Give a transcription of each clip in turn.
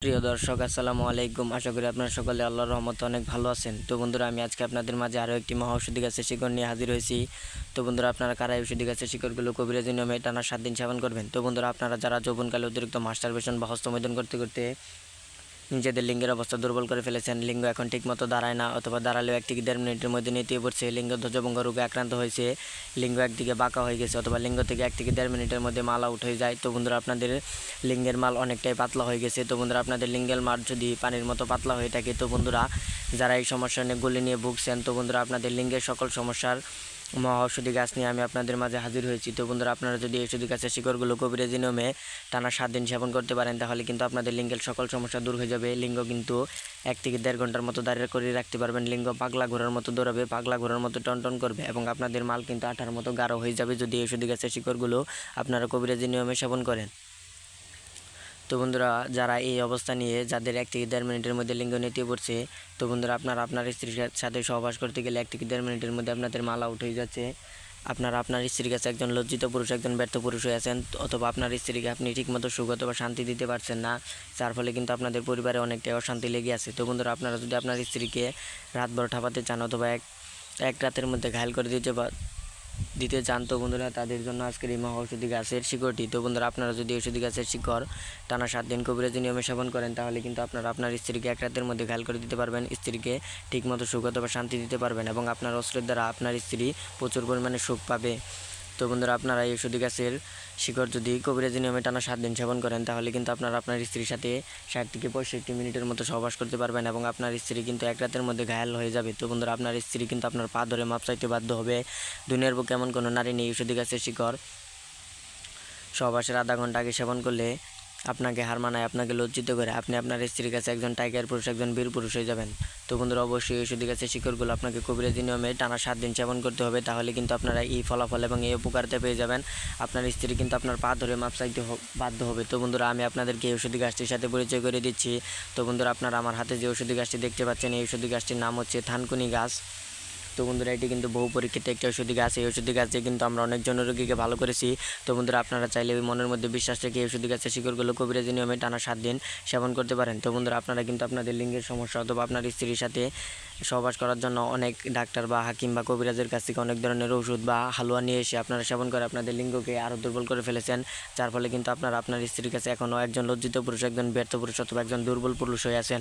প্রিয় দর্শক আসসালামু আলাইকুম। আশা করি আপনারা সকলে আল্লাহর রহমতে অনেক ভালো আছেন। তো বন্ধুরা, আমি আজকে আপনাদের মাঝে আরও একটি মহা ঔষধি গাছের শিকড় নিয়ে হাজির হয়েছি। তো বন্ধুরা, আপনারা কারা এই ঔষধি গাছের শিকড়গুলো কবিরাজি নিয়মে টানা 7 দিন সেবন করবেন? তো বন্ধুরা, আপনারা যারা যৌবনকালে অতিরিক্ত মাস্টারবেশন বা হস্তমৈথুন করতে করতে নিজেদের লিঙ্গের অবস্থা দুর্বল করে ফেলেছেন, লিঙ্গ এখন ঠিকমতো দাঁড়ায় না, অথবা দাঁড়ালেও 1 থেকে 1.5 মিনিটের মধ্যে নেতিয়ে পড়ছে, লিঙ্গ ধ্বজভঙ্গ রোগে আক্রান্ত হয়েছে, লিঙ্গ একদিকে বাঁকা হয়ে গেছে, অথবা লিঙ্গ থেকে 1 থেকে 1.5 মিনিটের মধ্যে মাল আউট হয়ে যায়। তো বন্ধুরা, আপনাদের লিঙ্গের মাল অনেকটাই পাতলা হয়ে গেছে। তো বন্ধুরা, আপনাদের লিঙ্গের মাল যদি পানির মতো পাতলা হয়ে থাকে, তো বন্ধুরা যারা এই সমস্যা নিয়ে গুলি নিয়ে ভুগছেন, তো বন্ধুরা আপনাদের লিঙ্গের সকল সমস্যার মহা ঔষধি গাছ নিয়ে আমি আপনাদের মাঝে হাজির হয়েছি। তো বন্ধুরা, আপনারা যদি এই ঔষধি গাছের শিকড়গুলো কবিরাজি নিয়মে টানা 7 দিন সেবন করতে পারেন, তাহলে কিন্তু আপনাদের লিঙ্গের সকল সমস্যা দূর হয়ে যাবে। লিঙ্গ কিন্তু 1 থেকে 1.5 ঘন্টার মতো দাঁড়িয়ে করে রাখতে পারবেন। লিঙ্গ পাগলা ঘোড়ার মতো দৌড়াবে, পাগলা ঘোড়ার মতো টনটন করবে, এবং আপনাদের মাল কিন্তু আঠার মতো গাঢ় হয়ে যাবে যদি এই ঔষধি গাছের শিকড়গুলো আপনারা কবিরাজি নিয়মে সেবন করেন। তো বন্ধুরা, যারা এই অবস্থা নিয়ে যাদের 1 থেকে 1.5 মিনিটের মধ্যে লিঙ্গ নেতিয়ে পড়ছে, তো বন্ধুরা আপনারা আপনার স্ত্রীর সাথে সহবাস করতে গেলে 1 থেকে 1.5 মিনিটের মধ্যে আপনাদের মাল আউট হয়ে যাচ্ছে। আপনারা আপনার স্ত্রীর কাছে একজন লজ্জিত পুরুষ, একজন ব্যর্থ পুরুষ হয়ে আছেন, অথবা আপনার স্ত্রীকে আপনি ঠিকমতো সুখ অথবা শান্তি দিতে পারছেন না, যার ফলে কিন্তু আপনাদের পরিবারে অনেকটাই অশান্তি লেগে আছে। তো বন্ধুরা, আপনারা যদি আপনার স্ত্রীকে রাতভর ঠাপাতে চান, অথবা এক রাতের মধ্যে ঘায়ল করে দিতে চান, তো বন্ধুরা তাদের জন্য আজকের এই মহা ঔষধি গাছের শিকড়টি। তো বন্ধুরা, আপনারা যদি ঔষধি গাছের শিকড় টানা 7 দিন কবিরাজি নিয়মে সেবন করেন, তাহলে কিন্তু আপনারা আপনার স্ত্রীকে 1 রাতের মধ্যে ঘায়ল করে দিতে পারবেন, স্ত্রীকে ঠিকমতো সুখ অথবা শান্তি দিতে পারবেন, এবং আপনার অস্ত্রের দ্বারা আপনার স্ত্রী প্রচুর পরিমাণে সুখ পাবে। তো বন্ধুরা, আপনারা এই ঔষধি গাছের শিকড় যদি কবিরাজি নিয়মে টানা 7 দিন সেবন করেন, তাহলে কিন্তু আপনারা আপনার স্ত্রীর সাথে 60 থেকে 65 মিনিটের মতো সহবাস করতে পারবেন, এবং আপনার স্ত্রী কিন্তু 1 রাতের মধ্যে ঘায়াল হয়ে যাবে। তো বন্ধুরা, আপনার স্ত্রী কিন্তু আপনার পা ধরে মাপ চাইতে বাধ্য হবে। দুনিয়ার বুকে এমন কোনো নারী নেই ঔষধি গাছের শিকড় সহবাসের আধা ঘন্টা আগে সেবন করলে আপনাকে হার মানায়, আপনাকে লজ্জিত করে আপনি আপনার স্ত্রীর কাছে একজন টাইগার পুরুষ, একজন বীর পুরুষ হয়ে যাবেন। তো বন্ধুরা, অবশ্যই ঔষধি গাছের শিকড়গুলো আপনাকে কবিরাজি নিয়মে টানা 7 দিন সেবন করতে হবে, তাহলে কিন্তু আপনারা এই ফলাফল এবং এই উপকারিতা পেয়ে যাবেন। আপনার স্ত্রী কিন্তু আপনার পা ধরে মাপ চাইতে বাধ্য হবে। তো বন্ধুরা, আমি আপনাদেরকে এই ঔষধি গাছটির সাথে পরিচয় করে দিচ্ছি। তো বন্ধুরা, আপনারা আমার হাতে যে ঔষধি গাছটি দেখতে পাচ্ছেন, এই ঔষধি গাছটির নাম হচ্ছে থানকুনি গাছ। তো বন্ধুরা, এটি কিন্তু বহু পরীক্ষিত একটি ঔষধি গাছ। এই ঔষধি গাছ দিয়ে কিন্তু আমরা অনেকজন রোগীকে ভালো করেছি। তো বন্ধুরা, আপনারা চাইলে ওই মনের মধ্যে বিশ্বাস রেখে এই ঔষধি গাছের শিকড়গুলো কবিরাজি নিয়মে টানা 7 দিন সেবন করতে পারেন। তো বন্ধুরা, আপনারা কিন্তু আপনাদের লিঙ্গের সমস্যা অথবা আপনার স্ত্রীর সাথে সহবাস করার জন্য অনেক ডাক্তার বা হাকিম বা কবিরাজের কাছ থেকে অনেক ধরনের ওষুধ বা হালুয়া নিয়ে এসে আপনারা সেবন করে আপনাদের লিঙ্গকে আরও দুর্বল করে ফেলেছেন, যার ফলে কিন্তু আপনারা আপনার স্ত্রীর কাছে এখনও একজন লজ্জিত পুরুষ, একজন ব্যর্থ পুরুষ অথবা একজন দুর্বল পুরুষ হয়ে আছেন।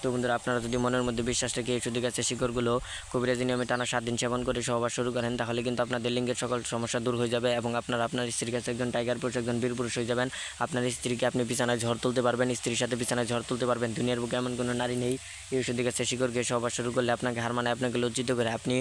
তো বন্ধুরা, আপনারা যদি মনের মধ্যে বিশ্বাস রেখে এই ঔষধি গাছের শিকড়গুলো কবিরাজি নিয়মে টানা 7 দিন সেবন করে সহবাস শুরু করেন, তাহলে কিন্তু আপনাদের লিঙ্গের সকল সমস্যা দূর হয়ে যাবে, এবং আপনারা আপনার স্ত্রীর কাছে একজন টাইগার পুরুষ, একজন বীর পুরুষ হয়ে যাবেন। আপনার স্ত্রীকে আপনি বিছানায় ঝড় তুলতে পারবেন, স্ত্রীর সাথে বিছানায় ঝড় তুলতে পারবেন। দুনিয়ার বুকে এমন কোনো নারী নেই এই ঔষধি গাছের শিকড়কে সহবাস শুরু করলে আপনাকে হার মানায়, আপনাকে লজ্জিত করে আপনি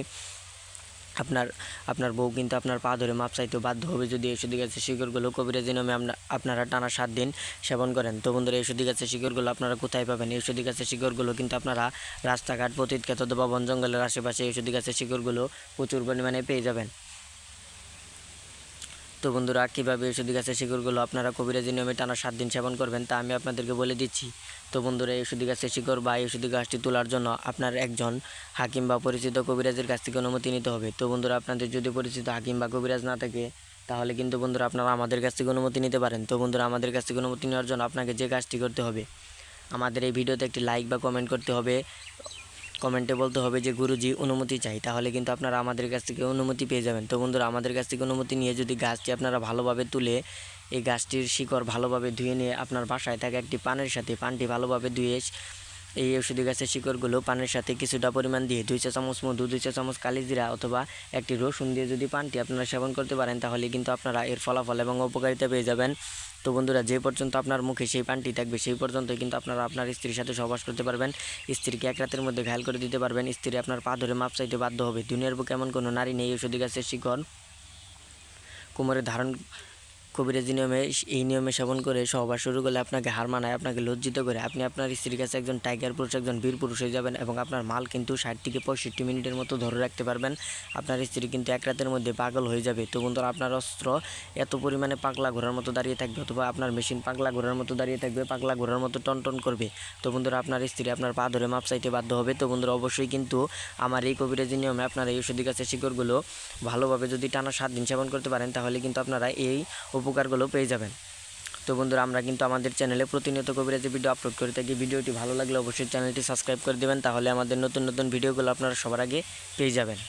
আপনার বউ কিন্তু আপনার পা ধরে মাপ চাইতে বাধ্য হবে যদি এই ঔষধি গাছের শিকড়গুলো কবিরাজি নিয়মে আপনারা টানা 7 দিন সেবন করেন। তো বন্ধুরা, এই ঔষধি গাছের শিকড়গুলো আপনারা কোথায় পাবেন? এই ঔষধি গাছের শিকড়গুলো কিন্তু আপনারা রাস্তাঘাট, পতিতক্ষেত্র অথবা বন জঙ্গলের আশেপাশে এই ঔষধি গাছের শিকড়গুলো প্রচুর পরিমাণে পেয়ে যাবেন। তো বন্ধুরা, কীভাবে ঔষধি গাছের শিকড়গুলো আপনারা কবিরাজি নিয়মে টানা 7 দিন সেবন করবেন তা আমি আপনাদেরকে বলে দিচ্ছি। তো বন্ধুরা, এই ঔষধি গাছের শিকড় বা এই ঔষধি গাছটি তোলার জন্য আপনার একজন হাকিম বা পরিচিত কবিরাজের কাছ থেকে অনুমতি নিতে হবে। তো বন্ধুরা, আপনাদের যদি পরিচিত হাকিম বা কবিরাজ না থাকে, তাহলে কিন্তু বন্ধুরা আপনারা আমাদের কাছ থেকে অনুমতি নিতে পারেন। তো বন্ধুরা, আমাদের কাছ থেকে অনুমতি নেওয়ার জন্য আপনাকে যে কাজটি করতে হবে, আমাদের এই ভিডিওতে একটি লাইক বা কমেন্ট করতে হবে। কমেন্টে বলতে হবে যে গুরুজি অনুমতি চাই, তাহলে কিন্তু আপনারা আমাদের কাছ থেকে অনুমতি পেয়ে যাবেন। তো বন্ধুরা, আমাদের কাছ থেকে অনুমতি নিয়ে যদি গাছটি আপনারা ভালোভাবে তুলে এই গাছটির শিকড় ভালোভাবে ধুয়ে নিয়ে আপনার বাসায় থাকা একটি পানের সাথে পানটি ভালোভাবে ধুয়ে এই ঔষধি গাছের শিকড়গুলো পানের সাথে কিছুটা পরিমাণ দিয়ে 2 চা চামচ মধু, 2 চা চামচ কালিজিরা অথবা একটি রসুন দিয়ে যদি পানটি আপনারা সেবন করতে পারেন, তাহলে কিন্তু আপনারা এর ফলাফল এবং উপকারিতা পেয়ে যাবেন। তো বন্ধুরা, যে পর্যন্ত আপনার মুখে সেই পানটি থাকবে সেই পর্যন্ত কিন্তু আপনারা আপনার স্ত্রীর সাথে সহবাস করতে পারবেন, স্ত্রীকে 1 রাতের মধ্যে ঘায়ল করে দিতে পারবেন, স্ত্রী আপনার পা ধরে মাপ চাইতে বাধ্য হবে। দুনিয়ার বুকে এমন কোনো নারী নেই ঔষধি গাছের শিকড় কোমরে ধারণ কবিরাজি নিয়মে এই নিয়মে সেবন করে সহবাস শুরু করলে আপনাকে হার মানায়, আপনাকে লজ্জিত করে আপনি আপনার স্ত্রীর কাছে একজন টাইগার পুরুষ, একজন বীর পুরুষ হয়ে যাবেন, এবং আপনার মাল কিন্তু 60 থেকে 65 মিনিটের মতো ধরে রাখতে পারবেন। আপনার স্ত্রী কিন্তু 1 রাতের মধ্যে পাগল হয়ে যাবে। তো বন্ধুরা, আপনার অস্ত্র এত পরিমাণে পাগলা ঘোড়ার মতো দাঁড়িয়ে থাকবে, অথবা আপনার মেশিন পাগলা ঘোড়ার মতো দাঁড়িয়ে থাকবে, পাগলা ঘোড়ার মতো টনটন করবে। তো বন্ধুরা, আপনার স্ত্রী আপনার পা ধরে মাপ চাইতে বাধ্য হবে। তো বন্ধুরা, অবশ্যই কিন্তু আমার এই কবিরাজি নিয়মে আপনার এই ঔষধি গাছের শিকড়গুলো ভালোভাবে যদি টানা 7 দিন সেবন করতে পারেন, তাহলে কিন্তু আপনারা এই উপকারগুলো পেয়ে যাবেন। তো বন্ধুরা আমরা কিন্তু আমাদের চ্যানেলে প্রতিনিয়ত কবিরাজি ভিডিও আপলোড করে থাকি। ভিডিওটি ভালো লাগলে অবশ্যই চ্যানেলটি সাবস্ক্রাইব করে দেবেন, তাহলে আমাদের নতুন নতুন ভিডিওগুলো আপনারা সবার আগে পেয়ে যাবেন।